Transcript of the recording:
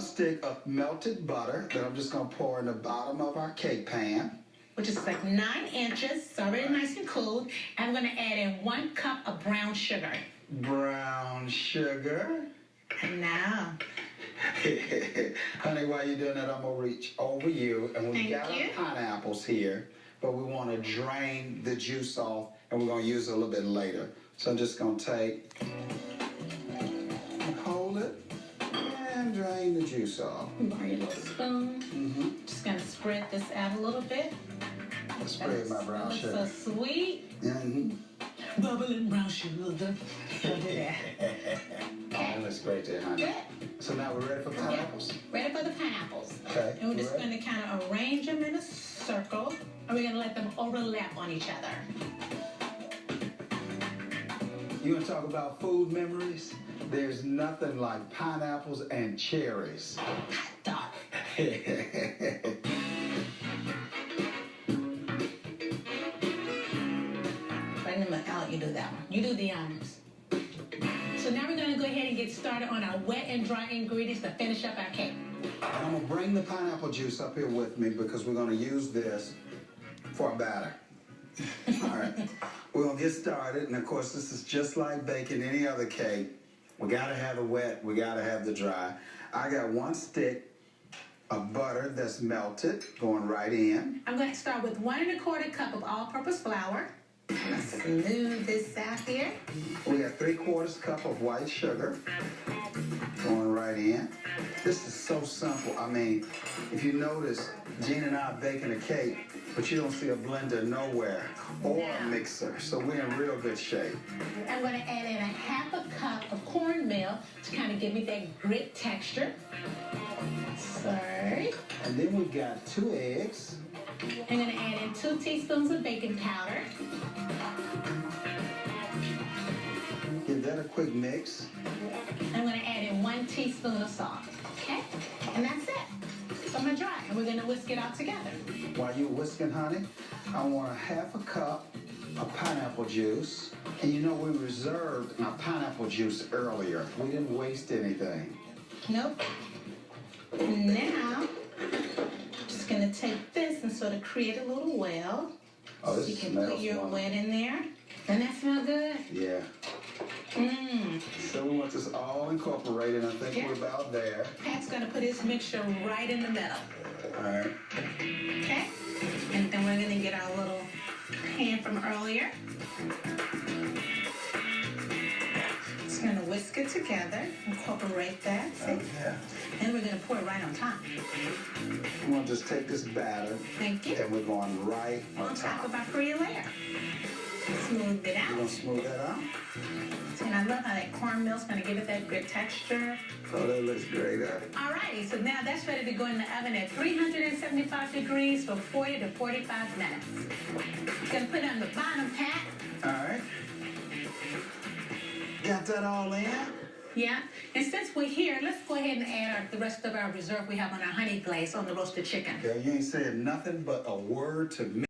1 stick of melted butter that I'm just going to pour in the bottom of our cake pan. Which is like 9 inches, so already nice and cold. I'm going to add in 1 cup of brown sugar. Brown sugar. And now. Honey, while you're doing that, I'm going to reach over you. And we got our pineapples here, but we want to drain the juice off, and we're going to use it a little bit later. So I'm just going to take, hold it, and drain the juice off. Borrow your little spoon. Just going to spread this out a little bit. Spread my brown sugar. So sweet. Bubbling brown sugar. Don't do that. Okay. That's great there, honey. Good. So now we're ready for pineapples? Ready for the pineapples. Okay. And we're just going to kind of arrange them in a circle. And we're going to let them overlap on each other. You want to talk about food memories? There's nothing like pineapples and cherries. Hot dog. I'll let you do that one. You do the honors. So now we're going to go ahead and get started on our wet and dry ingredients to finish up our cake. And I'm going to bring the pineapple juice up here with me because we're going to use this for a batter. All right. We're going to get started. And, of course, this is just like baking any other cake. We got to have the wet. We got to have the dry. I got 1 stick of butter that's melted going right in. I'm going to start with 1 1/4 cup of all-purpose flour. Let's smooth this out here. We got 3/4 cup of white sugar going right in. This is so simple. I mean, if you notice, Gene and I are baking a cake, but you don't see a blender nowhere or a mixer. So we're in real good shape. I'm going to add in a 1/2 cup of cornmeal to kind of give me that grit texture. Sorry. And then we've got 2 eggs. I'm going to add in 2 teaspoons of baking powder. Give that a quick mix. I'm going to add in 1 teaspoon of salt. Okay? And that's it. So I'm going to dry it, and we're going to whisk it all together. While you're whisking, honey, I want a 1/2 cup of pineapple juice. And you know, we reserved our pineapple juice earlier. We didn't waste anything. Nope. Now, just going to take this and sort of create a little well. Oh, this so you can smells put your wonderful. wet in there. Doesn't that smell good? Yeah. So we want this all incorporated. I think we're about there. Pat's going to put his mixture right in the middle. All right. Okay? And then we're going to get our little pan from earlier. Just going to whisk it together, incorporate that. See? Oh, yeah. And we're going to pour it right on top. We're going to just take this batter. Thank you. And we're going right On top of our free layer. Smooth it We're out. going to smooth that out. And I love how that cornmeal's going to give it that good texture. Oh, that looks great. Alrighty, so now that's ready to go in the oven at 375 degrees for 40 to 45 minutes. Gonna put it on the bottom, Pat. All right. Got that all in? Yeah, and since we're here, let's go ahead and add the rest of our reserve we have on our honey glaze on the roasted chicken. Girl, you ain't saying nothing but a word to me.